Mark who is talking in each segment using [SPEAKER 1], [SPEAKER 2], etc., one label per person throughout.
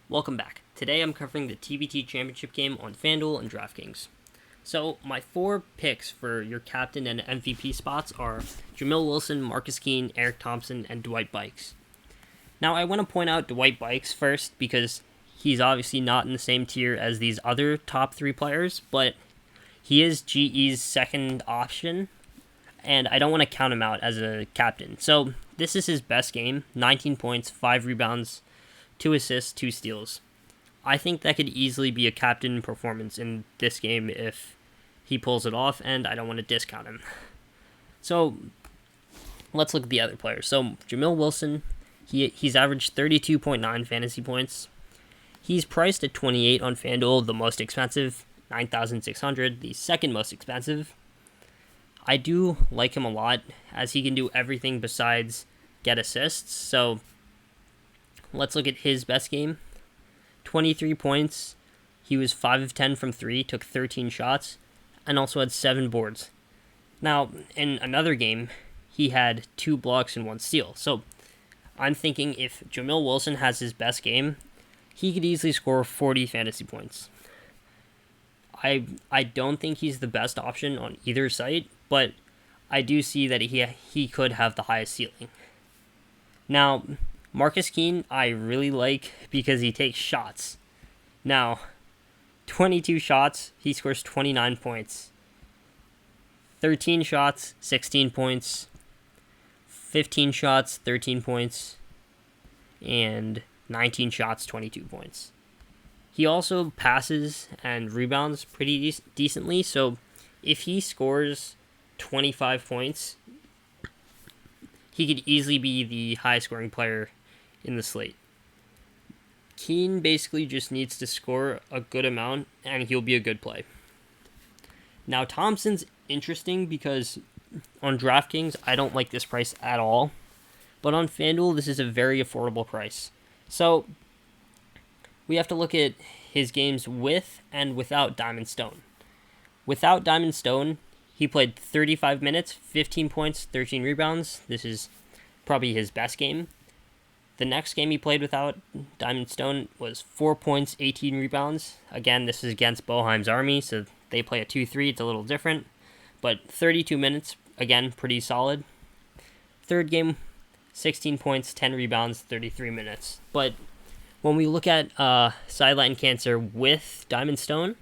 [SPEAKER 1] Welcome back. Today I'm covering the Tbt Championship game on FanDuel and DraftKings. So, my 4 picks for your captain and MVP spots are Jamil Wilson, Marcus Keene, Eric Thompson, and Dwight Bikes. Now, I want to point out Dwight Bikes first because he's obviously not in the same tier as these other top 3 players, but he is GE's second option, and I don't want to count him out as a captain. So, this is his best game, 19 points, 5 rebounds, 2 assists, 2 steals. I think that could easily be a captain performance in this game if he pulls it off, and I don't want to discount him. So, let's look at the other players. So, Jamil Wilson, he's averaged 32.9 fantasy points. He's priced at 28 on FanDuel, the most expensive, 9,600, the second most expensive. I do like him a lot, as he can do everything besides get assists. So, let's look at his best game. 23 points. He was 5 of 10 from 3, took 13 shots, and also had 7 boards. Now, in another game, he had 2 blocks and 1 steal. So, I'm thinking if Jamil Wilson has his best game, he could easily score 40 fantasy points. I don't think he's the best option on either site, but I do see that he could have the highest ceiling. Now, Marcus Keene, I really like because he takes shots. Now, 22 shots, he scores 29 points. 13 shots, 16 points. 15 shots, 13 points. And 19 shots, 22 points. He also passes and rebounds pretty decently, so if he scores 25 points, he could easily be the highest scoring player in the slate. Keene basically just needs to score a good amount, and he'll be a good play. Now, Thompson's interesting because on DraftKings, I don't like this price at all, but on FanDuel, this is a very affordable price. So, we have to look at his games with and without Diamond Stone. Without Diamond Stone, he played 35 minutes, 15 points, 13 rebounds. This is probably his best game. The next game he played without Diamond Stone was 4 points, 18 rebounds. Again, this is against Boheim's Army, so they play a 2-3. It's a little different. But 32 minutes, again, pretty solid. Third game, 16 points, 10 rebounds, 33 minutes. But when we look at Sideline Cancer with Diamond Stone,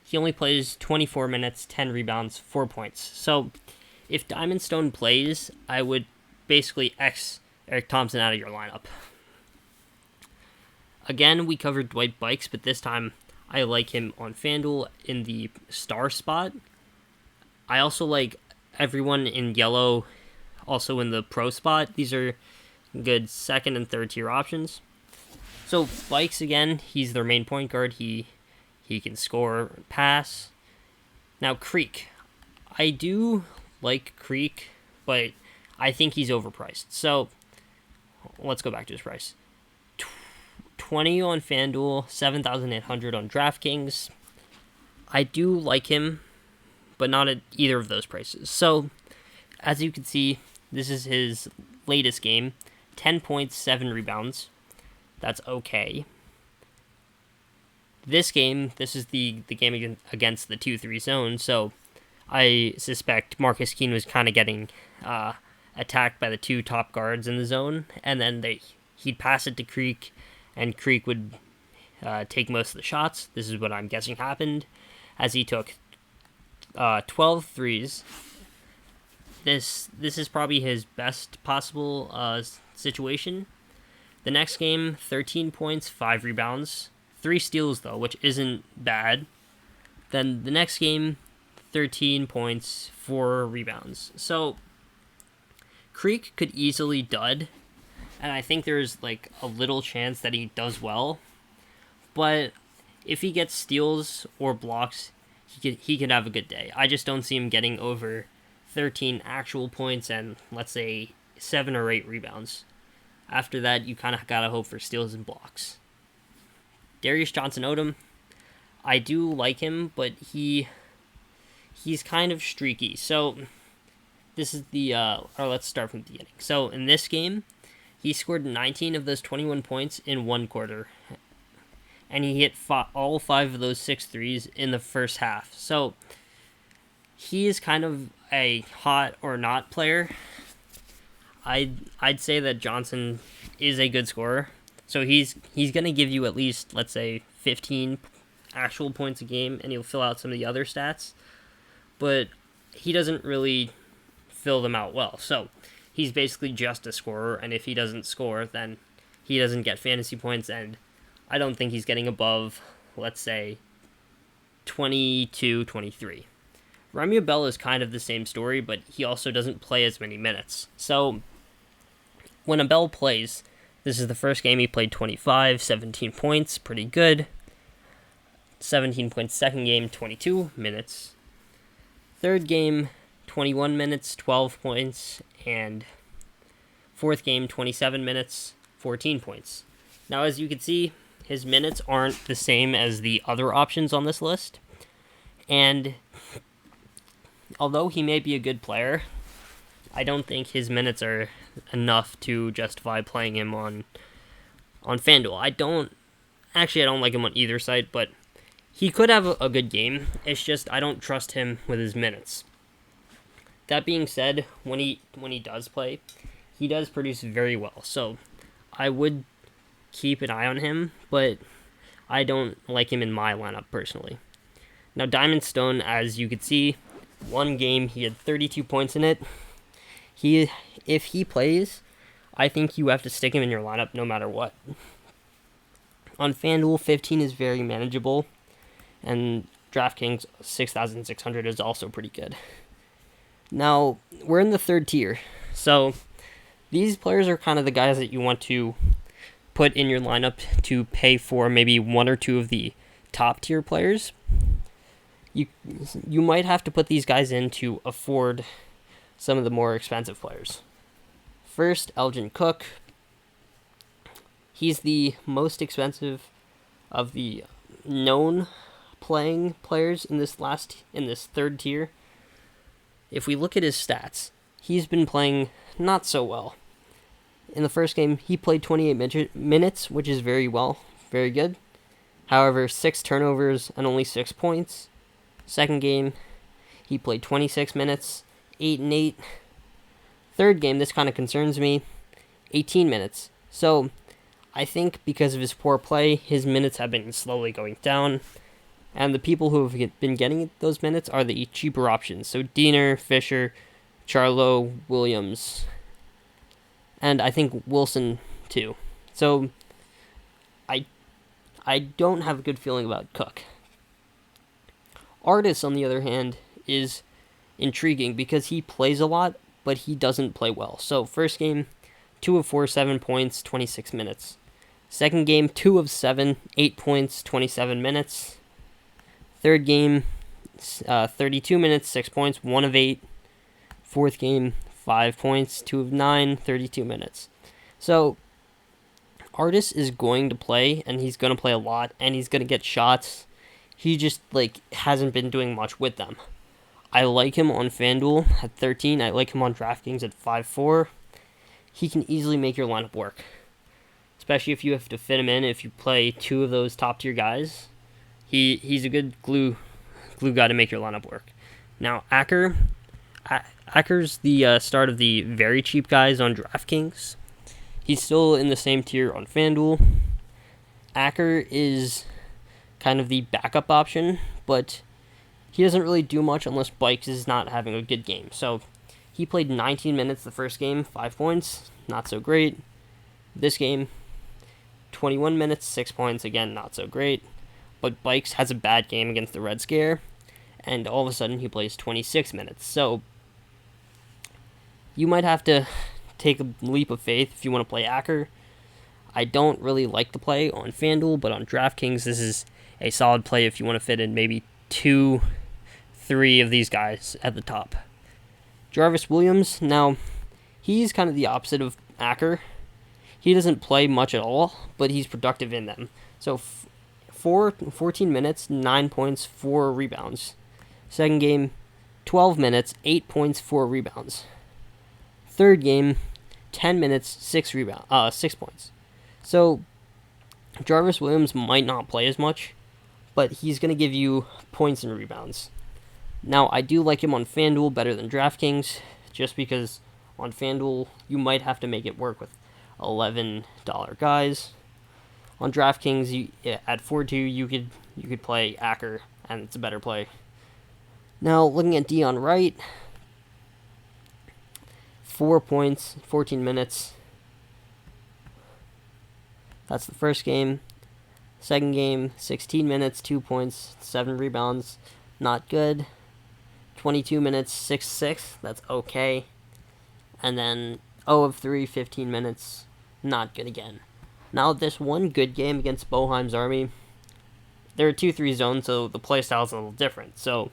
[SPEAKER 1] he only plays 24 minutes, 10 rebounds, 4 points. So if Diamond Stone plays, I would basically X Eric Thompson out of your lineup. Again, we covered Dwight Bikes, but this time I like him on FanDuel in the star spot. I also like everyone in yellow also in the pro spot. These are good second and third tier options. So Bikes, again, he's their main point guard. He can score, pass. Now Creek. I do like Creek, but I think he's overpriced. So let's go back to his price. 20 on FanDuel, 7,800 on DraftKings. I do like him, but not at either of those prices. So, as you can see, this is his latest game. 10 points, 7 rebounds. That's okay. This is the game against the 2-3 zone, so I suspect Marcus Keene was kind of getting attacked by the 2 top guards in the zone, and then he'd pass it to Creek, and Creek would take most of the shots. This is what I'm guessing happened, as he took 12 threes. This is probably his best possible situation. The next game, 13 points, 5 rebounds, 3 steals though, which isn't bad. Then the next game, 13 points, 4 rebounds. So Creek could easily dud, and I think there's like a little chance that he does well. But if he gets steals or blocks, he could have a good day. I just don't see him getting over 13 actual points and let's say 7 or 8 rebounds. After that, you kind of gotta hope for steals and blocks. Darius Johnson-Odom, I do like him, but he's kind of streaky. So this is let's start from the beginning. So in this game, he scored 19 of those 21 points in one quarter. and he hit all 5 of those 6 threes in the first half. So he is kind of a hot or not player. I'd say that Johnson is a good scorer. So he's going to give you at least, let's say, 15 actual points a game, and he'll fill out some of the other stats. But he doesn't really fill them out well. So he's basically just a scorer, and if he doesn't score, then he doesn't get fantasy points, and I don't think he's getting above, let's say, 22, 23. Remy Abel is kind of the same story, but he also doesn't play as many minutes. So when Abel plays, this is the first game he played 25, 17 points, pretty good. 17 points, second game, 22 minutes. Third game, 21 minutes, 12 points, and fourth game, 27 minutes, 14 points. Now, as you can see, his minutes aren't the same as the other options on this list, and although he may be a good player, I don't think his minutes are enough to justify playing him on FanDuel. I don't like him on either site, but he could have a good game. It's just I don't trust him with his minutes. That being said, when he does play, he does produce very well. So I would keep an eye on him, but I don't like him in my lineup personally. Now, Diamond Stone, as you could see, one game he had 32 points in it. If he plays, I think you have to stick him in your lineup no matter what. On FanDuel, 15 is very manageable, and DraftKings 6,600 is also pretty good. Now, we're in the third tier, so these players are kind of the guys that you want to put in your lineup to pay for maybe one or two of the top tier players. You might have to put these guys in to afford some of the more expensive players. First, Elgin Cook. He's the most expensive of the known playing players in this third tier. If we look at his stats, he's been playing not so well. In the first game, he played 28 minutes, which is very good. However, 6 turnovers and only 6 points. Second game, he played 26 minutes, 8 and 8. Third game, this kind of concerns me, 18 minutes. So I think because of his poor play, his minutes have been slowly going down. And the people who have been getting those minutes are the cheaper options. So Diener, Fisher, Charlo, Williams, and I think Wilson too. So I don't have a good feeling about Cook. Artis, on the other hand, is intriguing because he plays a lot, but he doesn't play well. So first game, 2 of 4, 7 points, 26 minutes. Second game, 2 of 7, 8 points, 27 minutes. Third game, 32 minutes, 6 points, 1 of 8. Fourth game, 5 points, 2 of 9, 32 minutes. So Artis is going to play, and he's going to play a lot, and he's going to get shots. He just hasn't been doing much with them. I like him on FanDuel at 13. I like him on DraftKings at 5.4. He can easily make your lineup work, especially if you have to fit him in. If you play 2 of those top tier guys, he's a good glue guy to make your lineup work. Now Acker's the start of the very cheap guys on DraftKings. He's still in the same tier on FanDuel. Acker is kind of the backup option, but he doesn't really do much unless Bikes is not having a good game. So he played 19 minutes the first game, 5 points, not so great. This game, 21 minutes, 6 points, again, not so great. But Bikes has a bad game against the Red Scare, and all of a sudden he plays 26 minutes. So you might have to take a leap of faith if you want to play Acker. I don't really like the play on FanDuel, but on DraftKings, this is a solid play if you want to fit in maybe 2, 3 of these guys at the top. Jarvis Williams, now, he's kind of the opposite of Acker. He doesn't play much at all, but he's productive in them. So 14 minutes, 9 points, 4 rebounds. Second game, 12 minutes, 8 points, 4 rebounds. Third game, 10 minutes, 6 points. So Jarvis Williams might not play as much, but he's going to give you points and rebounds. Now, I do like him on FanDuel better than DraftKings, just because on FanDuel you might have to make it work with $11 guys. On DraftKings, at 4-2, you could play Acker, and it's a better play. Now, looking at Dion Wright, 4 points, 14 minutes. That's the first game. Second game, 16 minutes, 2 points, 7 rebounds. Not good. 22 minutes, 6-6. That's okay. And then 0 of 3, 15 minutes. Not good again. Now, this one good game against Boheim's Army, they're a 2-3 zone, so the playstyle is a little different. So,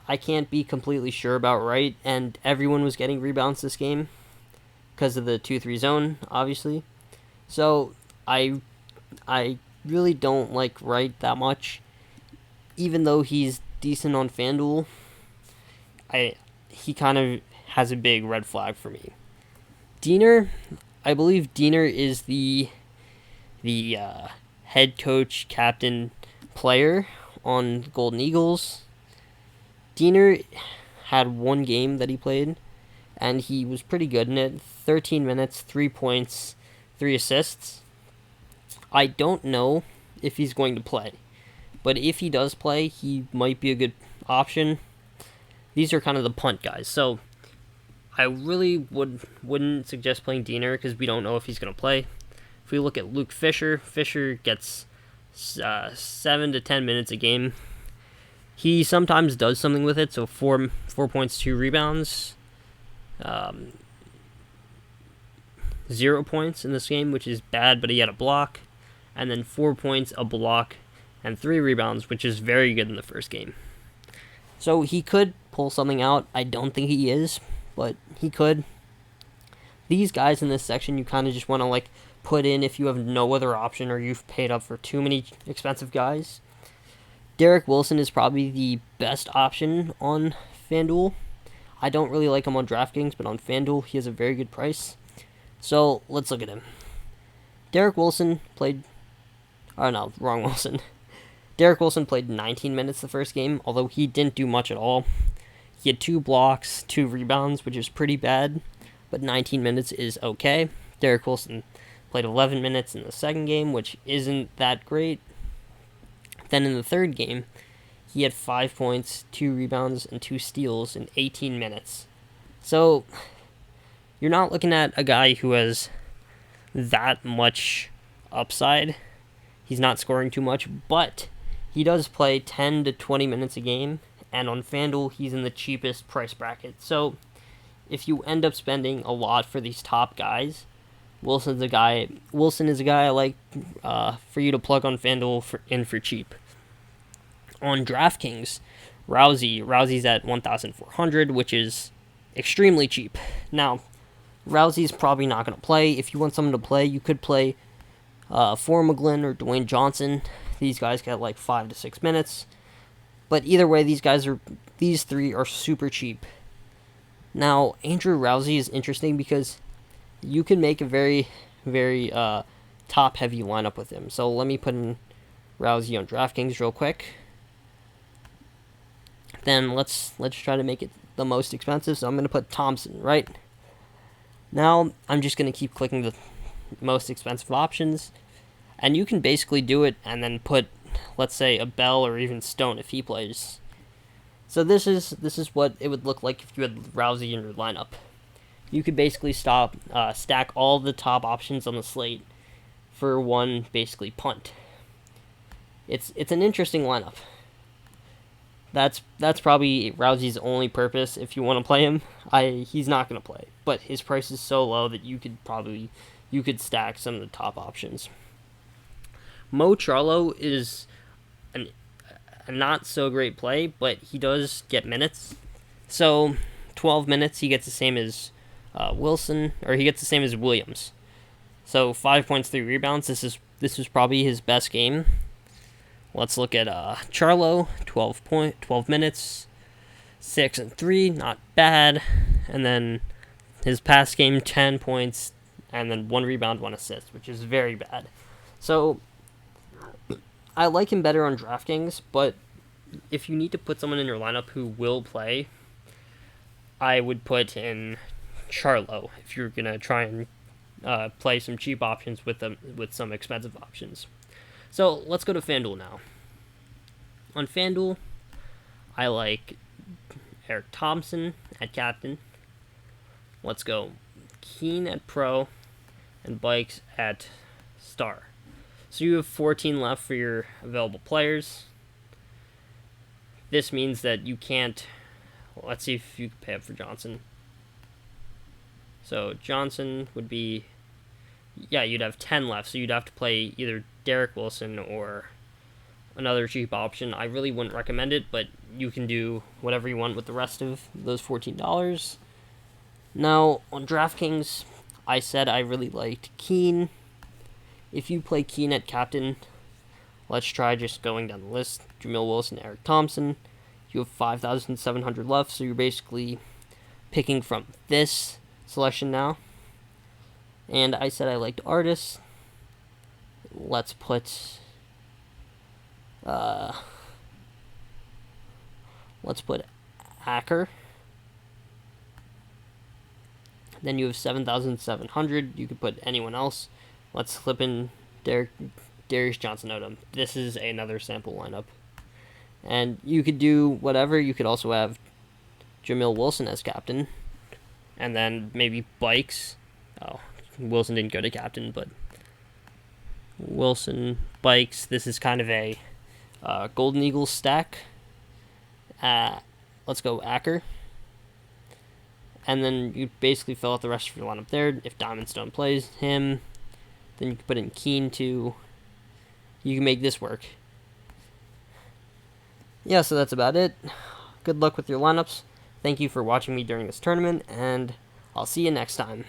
[SPEAKER 1] I can't be completely sure about Wright, and everyone was getting rebounds this game because of the 2-3 zone, obviously. So, I really don't like Wright that much, even though he's decent on FanDuel. He kind of has a big red flag for me. Diener, I believe Diener is the head coach, captain, player on the Golden Eagles. Diener had one game that he played, and he was pretty good in it. 13 minutes, 3 points, 3 assists. I don't know if he's going to play, but if he does play, he might be a good option. These are kind of the punt guys, so I really wouldn't suggest playing Diener because we don't know if he's going to play. If we look at Luke Fisher, Fisher gets 7 to 10 minutes a game. He sometimes does something with it, so 4 points, 2 rebounds, 0 points in this game, which is bad, but he had a block, and then 4 points, a block, and 3 rebounds, which is very good in the first game. So he could pull something out. I don't think he is, but he could. These guys in this section, you kind of just want to put in if you have no other option or you've paid up for too many expensive guys. Derek Wilson is probably the best option on FanDuel. I don't really like him on DraftKings, but on FanDuel, he has a very good price. So, let's look at him. Derek Wilson played... Oh, no, wrong Wilson. Derek Wilson played 19 minutes the first game, although he didn't do much at all. He had 2 blocks, 2 rebounds, which is pretty bad, but 19 minutes is okay. Derek Wilson played 11 minutes in the second game, which isn't that great. Then in the third game, he had 5 points, 2 rebounds, and 2 steals in 18 minutes. So, you're not looking at a guy who has that much upside. He's not scoring too much, but he does play 10 to 20 minutes a game, and on FanDuel, he's in the cheapest price bracket. So, if you end up spending a lot for these top guys, Wilson is a guy I like for you to plug on FanDuel for cheap. On DraftKings, Rousey's at 1,400, which is extremely cheap. Now, Rousey's probably not going to play. If you want someone to play, you could play Formaglin or Dwayne Johnson. These guys get 5 to 6 minutes. But either way, these 3 are super cheap. Now, Andrew Rousey is interesting because you can make a very, very top-heavy lineup with him. So let me put in Rousey on DraftKings real quick. Then let's try to make it the most expensive. So I'm going to put Thompson, right? Now, I'm just going to keep clicking the most expensive options. And you can basically do it and then put, let's say, a Bell or even Stone if he plays. So this is what it would look like if you had Rousey in your lineup. You could basically stack all the top options on the slate for one basically punt. It's an interesting lineup. That's probably Rousey's only purpose if you want to play him. He's not going to play, but his price is so low that you could stack some of the top options. Mo Charlo is a not so great play, but he does get minutes. So 12 minutes, he gets the same as Wilson, or he gets the same as Williams. So 5 points, 3 rebounds. This is probably his best game. Let's look at Charlo, 12 minutes, 6 and 3, not bad. And then his past game, 10 points, and then 1 rebound, 1 assist, which is very bad. So I like him better on DraftKings, but if you need to put someone in your lineup who will play, I would put in Charlo if you're gonna try and play some cheap options with some expensive options. So let's go to FanDuel now. On FanDuel, I like Eric Thompson at captain. Let's go Keen at pro and Bikes at star. So you have 14 left for your available players. This means that you can't... Let's see if you can pay up for Johnson. So Johnson would be... Yeah, you'd have 10 left, so you'd have to play either Derek Wilson or another cheap option. I really wouldn't recommend it, but you can do whatever you want with the rest of those $14. Now, on DraftKings, I said I really liked Keen. If you play Keen at captain, let's try just going down the list. Jamil Wilson, Eric Thompson. You have 5,700 left, so you're basically picking from this selection now. And I said I liked artists. Let's put Acker. Then you have 7,700. You could put anyone else. Let's slip in Darius Johnson Odom. This is another sample lineup. And you could do whatever. You could also have Jamil Wilson as captain. And then maybe Bikes. Oh, Wilson didn't go to captain, but Wilson, Bikes. This is kind of a Golden Eagles stack. Let's go Acker. And then you basically fill out the rest of your lineup there. If Diamondstone plays him, then you can put in Keen too. You can make this work. Yeah, so that's about it. Good luck with your lineups. Thank you for watching me during this tournament, and I'll see you next time.